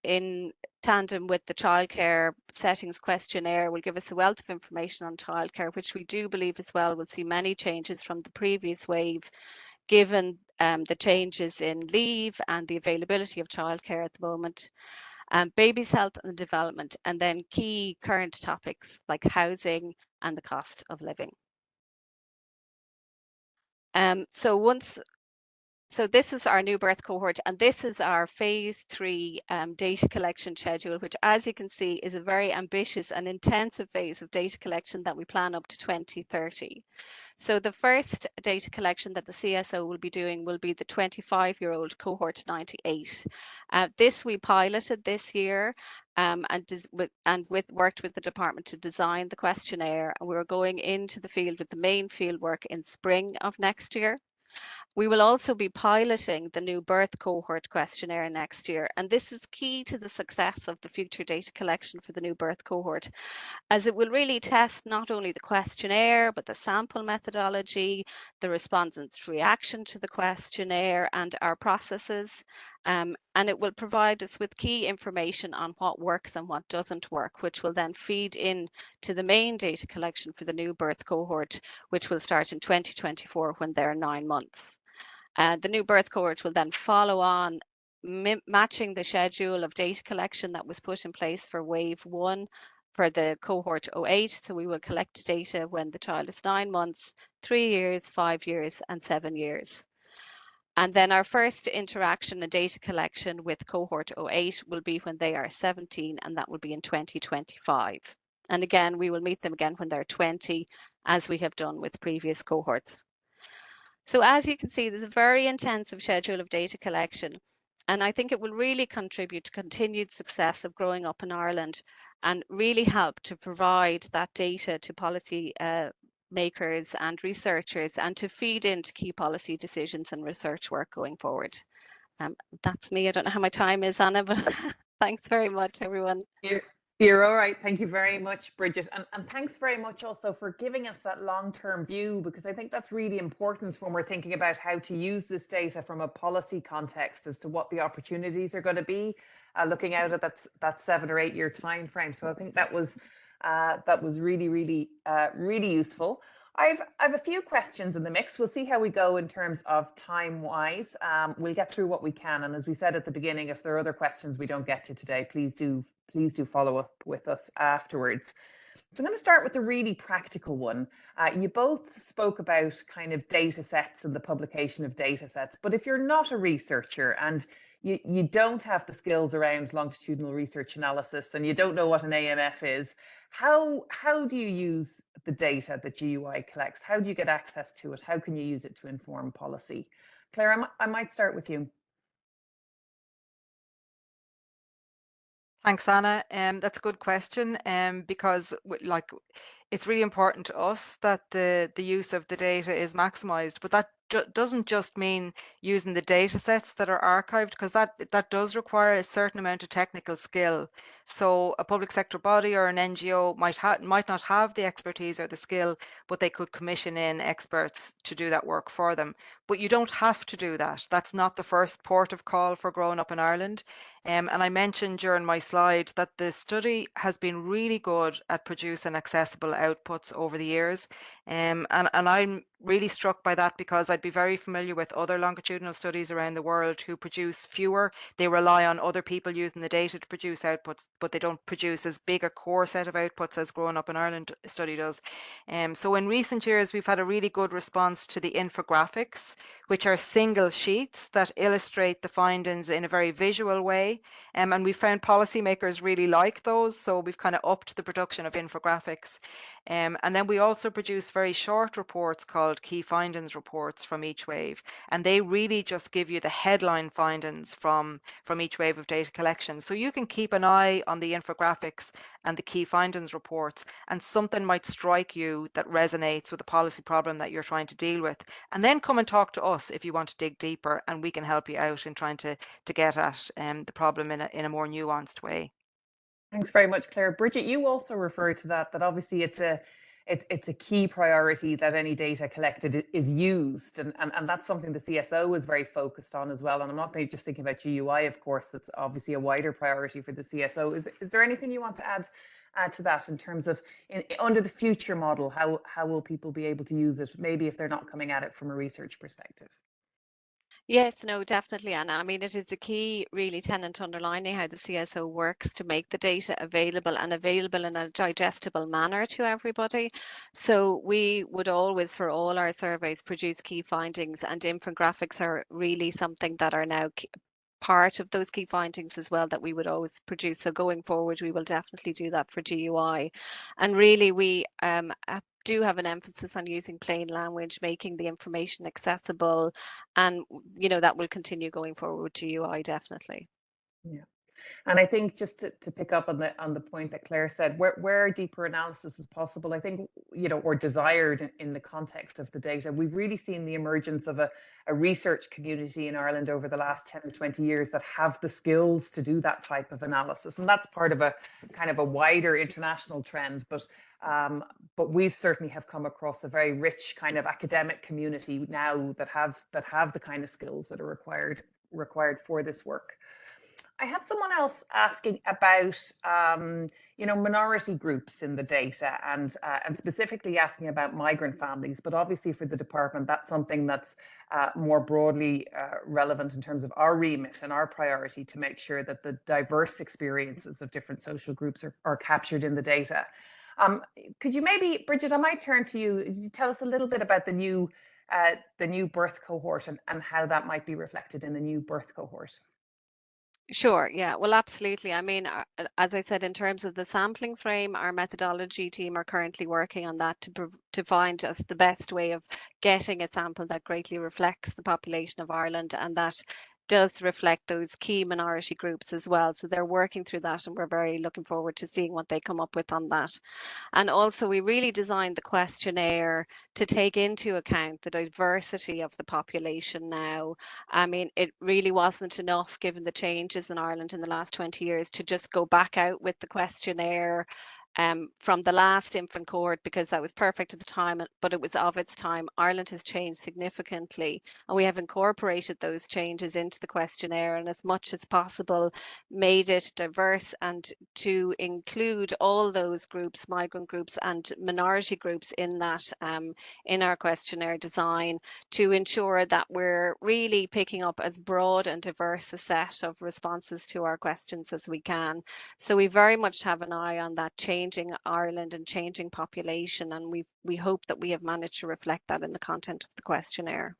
Speaker 3: in tandem with the childcare settings questionnaire will give us a wealth of information on childcare, which we do believe as well will see many changes from the previous wave, given the changes in leave and the availability of childcare at the moment. Baby's health and development, and then key current topics like housing and the cost of living. So this is our new birth cohort, and this is our phase 3 data collection schedule, which, as you can see, is a very ambitious and intensive phase of data collection that we plan up to 2030. So the first data collection that the CSO will be doing will be the 25-year-old cohort 98. This we piloted this year and worked with the department to design the questionnaire, and we're going into the field with the main field work in spring of next year. We will also be piloting the new birth cohort questionnaire next year, and this is key to the success of the future data collection for the new birth cohort, as it will really test not only the questionnaire, but the sample methodology, the respondents' reaction to the questionnaire, and our processes. And it will provide us with key information on what works and what doesn't work, which will then feed in to the main data collection for the new birth cohort, which will start in 2024 when they're 9 months. The new birth cohort will then follow on, matching the schedule of data collection that was put in place for wave 1 for the cohort 08. So we will collect data when the child is 9 months, 3 years, 5 years, and 7 years. And then our first interaction and data collection with cohort 08 will be when they are 17, and that will be in 2025. And again, we will meet them again when they're 20, as we have done with previous cohorts. So as you can see, there's a very intensive schedule of data collection, and I think it will really contribute to continued success of growing up in Ireland and really help to provide that data to policy makers and researchers, and to feed into key policy decisions and research work going forward. That's me. I don't know how my time is, Anna, but thanks very much, everyone.
Speaker 1: You're all right. Thank you very much, Bridget. And thanks very much also for giving us that long-term view, because I think that's really important when we're thinking about how to use this data from a policy context as to what the opportunities are going to be, looking out at that 7 or 8 year time frame. So I think that was really, really useful. I've a few questions in the mix. We'll see how we go in terms of time wise. We'll get through what we can. And as we said at the beginning, if there are other questions we don't get to today, please do follow up with us afterwards. So I'm going to start with the really practical one. You both spoke about kind of data sets and the publication of data sets, but if you're not a researcher and you don't have the skills around longitudinal research analysis and you don't know what an AMF is, how do you use the data that GUI collects? How do you get access to it? How can you use it to inform policy? Claire, I might start with you.
Speaker 2: Thanks, Anna. That's a good question, because it's really important to us that the use of the data is maximized, but that doesn't just mean using the data sets that are archived, because that does require a certain amount of technical skill. So a public sector body or an NGO might not have the expertise or the skill, but they could commission in experts to do that work for them. But you don't have to do that. That's not the first port of call for growing up in Ireland. And I mentioned during my slide that the study has been really good at producing accessible outputs over the years. And I'm really struck by that, because I'd be very familiar with other longitudinal studies around the world who produce fewer. They rely on other people using the data to produce outputs, but they don't produce as big a core set of outputs as Growing Up in Ireland study does. So in recent years, we've had a really good response to the infographics, which are single sheets that illustrate the findings in a very visual way. And we found policymakers really like those, so we've kind of upped the production of infographics. And then we also produce very short reports called key findings reports from each wave, and they really just give you the headline findings from each wave of data collection. So you can keep an eye on the infographics and the key findings reports, and something might strike you that resonates with a policy problem that you're trying to deal with, and then come and talk to us if you want to dig deeper, and we can help you out in trying to get at the problem in a more nuanced way.
Speaker 1: Thanks very much, Claire. Bridget, you also referred to that obviously it's a key priority that any data collected is used, and that's something the CSO is very focused on as well. And I'm not just thinking about GUI, of course, it's obviously a wider priority for the CSO. Is there anything you want to add to that in terms of under the future model, how will people be able to use it, maybe if they're not coming at it from a research perspective?
Speaker 3: Yes, no, definitely, Anna. I mean, it is the key, really, tenet underlining how the CSO works to make the data available, and available in a digestible manner to everybody. So we would always, for all our surveys, produce key findings, and infographics are really something that are now part of those key findings as well, that we would always produce. So going forward, we will definitely do that for GUI. And really, we do have an emphasis on using plain language, making the information accessible, and that will continue going forward with GUI, definitely.
Speaker 1: Yeah. And I think just to pick up on the point that Claire said, where deeper analysis is possible, I think, or desired in the context of the data, we've really seen the emergence of a research community in Ireland over the last 10 or 20 years that have the skills to do that type of analysis. And that's part of a kind of a wider international trend, but we've certainly have come across a very rich kind of academic community now that have the kind of skills that are required for this work. I have someone else asking about, minority groups in the data, and specifically asking about migrant families. But obviously, for the department, that's something that's more broadly relevant in terms of our remit and our priority to make sure that the diverse experiences of different social groups are captured in the data. Could you maybe, Bridget, I might turn to you. Could you tell us a little bit about the new birth cohort and how that might be reflected in the new birth cohort?
Speaker 3: Sure, yeah, well, absolutely. I mean, as I said, in terms of the sampling frame, our methodology team are currently working on that to find us the best way of getting a sample that greatly reflects the population of Ireland and that does reflect those key minority groups as well. So they're working through that, and we're very looking forward to seeing what they come up with on that. And also, we really designed the questionnaire to take into account the diversity of the population now. I mean, it really wasn't enough, given the changes in Ireland in the last 20 years, to just go back out with the questionnaire from the last infant cohort, because that was perfect at the time, but it was of its time. Ireland has changed significantly, and we have incorporated those changes into the questionnaire and as much as possible made it diverse and to include all those groups, migrant groups and minority groups in that, in our questionnaire design, to ensure that we're really picking up as broad and diverse a set of responses to our questions as we can. So we very much have an eye on that changing Ireland and changing population, and we hope that we have managed to reflect that in the content of the questionnaire.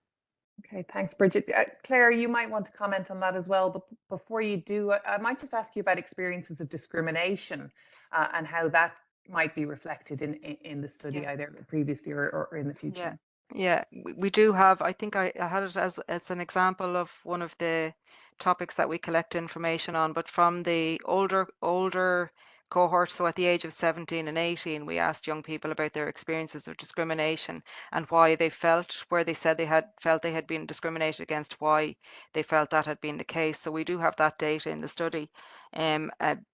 Speaker 1: Okay, thanks, Bridget. Claire, you might want to comment on that as well, but before you do, I might just ask you about experiences of discrimination and how that might be reflected in the study, either previously or in the future.
Speaker 2: Yeah, we do have, I think I had it as an example of one of the topics that we collect information on, but from the older cohort, so at the age of 17 and 18, we asked young people about their experiences of discrimination and why they felt, where they said they had been discriminated against, why they felt that had been the case. So we do have that data in the study.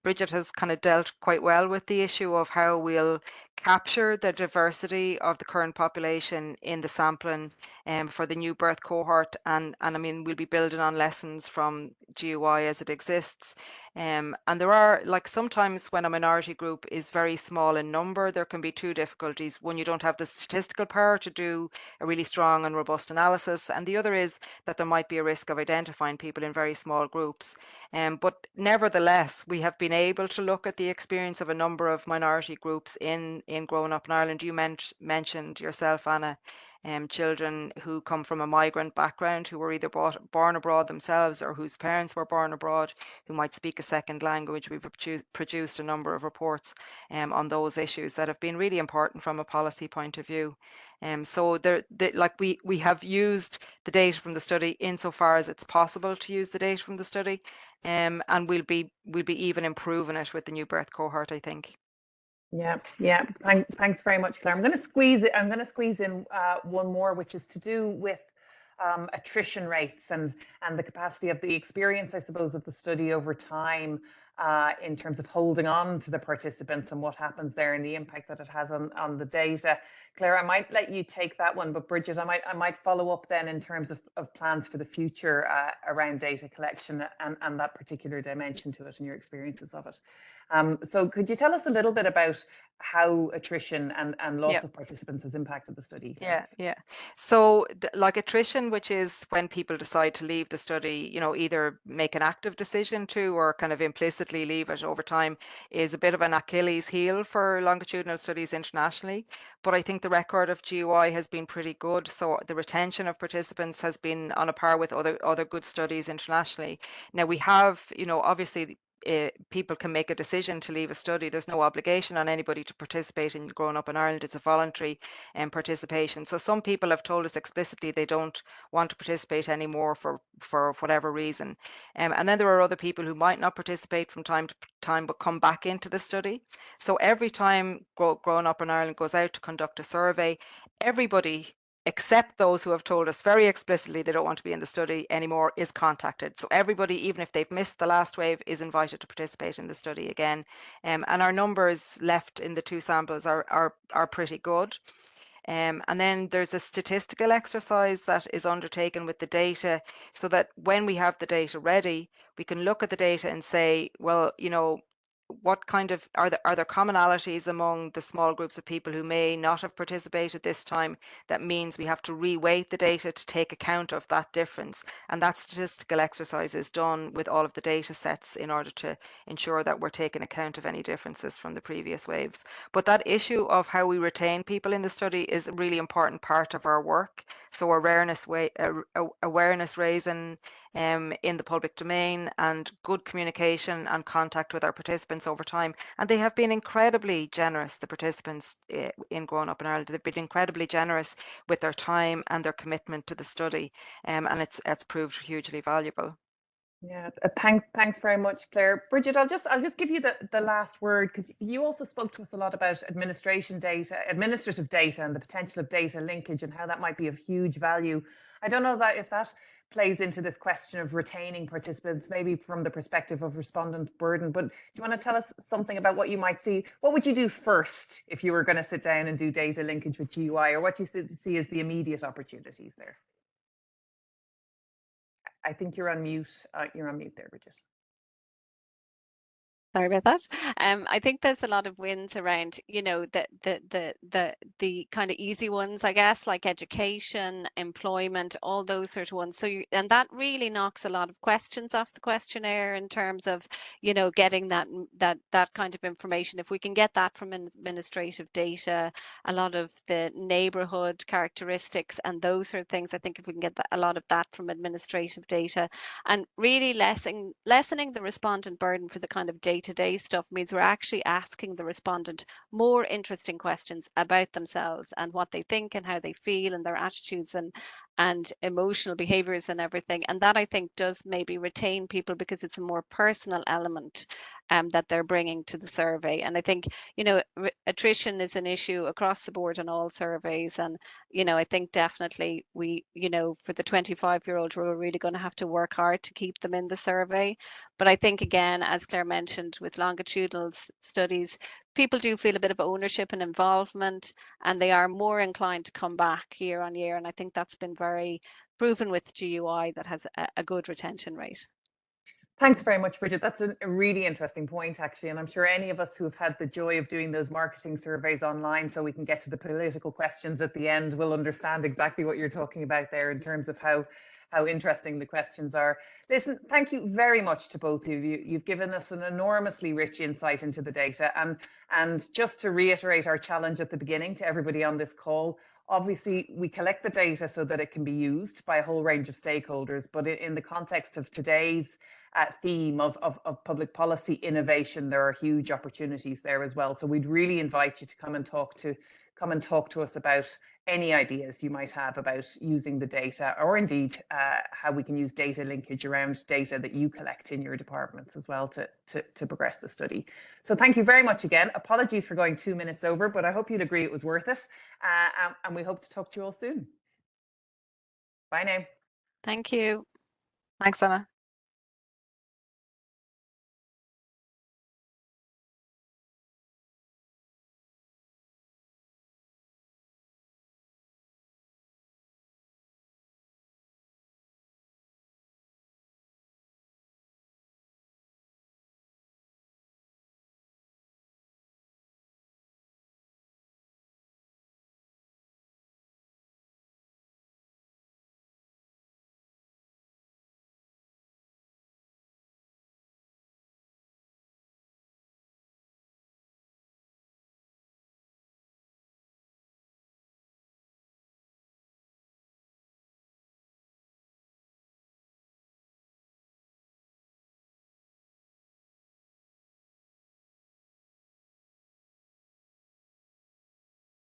Speaker 2: Bridget has kind of dealt quite well with the issue of how we'll capture the diversity of the current population in the sampling for the new birth cohort, and I mean, we'll be building on lessons from GUI as it exists. And there are, like, sometimes when a minority group is very small in number, there can be two difficulties. One, you don't have the statistical power to do a really strong and robust analysis, and the other is that there might be a risk of identifying people in very small groups. But nevertheless, we have been able to look at the experience of a number of minority groups in growing up in Ireland. You mentioned yourself, Anna, children who come from a migrant background, who were either born abroad themselves or whose parents were born abroad, who might speak a second language. We've produced a number of reports on those issues that have been really important from a policy point of view. So we have used the data from the study insofar as it's possible to use the data from the study, and we'll be even improving it with the new birth cohort, I think.
Speaker 1: Yeah. Thanks very much, Claire. I'm going to squeeze in one more, which is to do with attrition rates and the capacity of the experience, I suppose, of the study over time in terms of holding on to the participants and what happens there and the impact that it has on the data. Claire, I might let you take that one, but Bridget, I might follow up then in terms of plans for the future around data collection and that particular dimension to it and your experiences of it. So could you tell us a little bit about how attrition and loss of participants has impacted the study?
Speaker 2: Yeah. So like attrition, which is when people decide to leave the study, either make an active decision to or kind of implicitly leave it over time, is a bit of an Achilles heel for longitudinal studies internationally. But I think the record of GUI has been pretty good. So the retention of participants has been on a par with other good studies internationally. Now we have, obviously people can make a decision to leave a study. There's no obligation on anybody to participate in Growing Up in Ireland. It's a voluntary participation. So some people have told us explicitly they don't want to participate anymore for whatever reason. And then there are other people who might not participate from time to time but come back into the study. So every time Growing Up in Ireland goes out to conduct a survey, everybody except those who have told us very explicitly they don't want to be in the study anymore is contacted. So everybody, even if they've missed the last wave, is invited to participate in the study again. And our numbers left in the 2 samples are pretty good. And then there's a statistical exercise that is undertaken with the data so that when we have the data ready, we can look at the data and say, well, you know, what kind of are there commonalities among the small groups of people who may not have participated this time? That means we have to reweight the data to take account of that difference. And that statistical exercise is done with all of the data sets in order to ensure that we're taking account of any differences from the previous waves. But that issue of how we retain people in the study is a really important part of our work. So awareness raising in the public domain and good communication and contact with our participants over time. And they have been incredibly generous, the participants in Growing Up in Ireland. They've been incredibly generous with their time and their commitment to the study, and it's proved hugely valuable.
Speaker 1: Yeah, thanks very much, Claire. Bridget, I'll just give you the last word, because you also spoke to us a lot about administrative data, and the potential of data linkage and how that might be of huge value. I don't know that if that plays into this question of retaining participants, maybe from the perspective of respondent burden, but do you want to tell us something about what you might see? What would you do first if you were going to sit down and do data linkage with GUI, or what you see as the immediate opportunities there? I think you're on mute. You're on mute there, Bridget.
Speaker 3: Sorry about that. I think there's a lot of wins around, you know, the kind of easy ones, I guess, like education, employment, all those sort of ones. So and that really knocks a lot of questions off the questionnaire in terms of, you know, getting that kind of information. If we can get that from administrative data, a lot of the neighborhood characteristics and those sort of things, I think if we can get a lot of that from administrative data, and really lessening the respondent burden for the kind of day-to-day stuff means we're actually asking the respondent more interesting questions about themselves and what they think and how they feel and their attitudes and emotional behaviors and everything. And that, I think, does maybe retain people because it's a more personal element that they're bringing to the survey. And I think, you know, attrition is an issue across the board in all surveys. And, you know, I think definitely we, you know, for the 25-year-old, we're really going to have to work hard to keep them in the survey. But I think, again, as Claire mentioned, with longitudinal studies, people do feel a bit of ownership and involvement, and they are more inclined to come back year on year. And I think that's been very proven with GUI, that has a good retention rate.
Speaker 1: Thanks very much, Bridget. That's a really interesting point, actually. And I'm sure any of us who've had the joy of doing those marketing surveys online so we can get to the political questions at the end will understand exactly what you're talking about there in terms of how interesting the questions are. Listen, thank you very much to both of you. You've given us an enormously rich insight into the data. And just to reiterate our challenge at the beginning to everybody on this call, obviously, we collect the data so that it can be used by a whole range of stakeholders. But in the context of today's theme of public policy innovation, there are huge opportunities there as well. So we'd really invite you to come and talk to us about any ideas you might have about using the data, or indeed how we can use data linkage around data that you collect in your departments as well to progress the study. So thank you very much again. Apologies for going 2 minutes over, but I hope you'd agree it was worth it. And we hope to talk to you all soon. Bye now.
Speaker 3: Thank you.
Speaker 2: Thanks, Anna.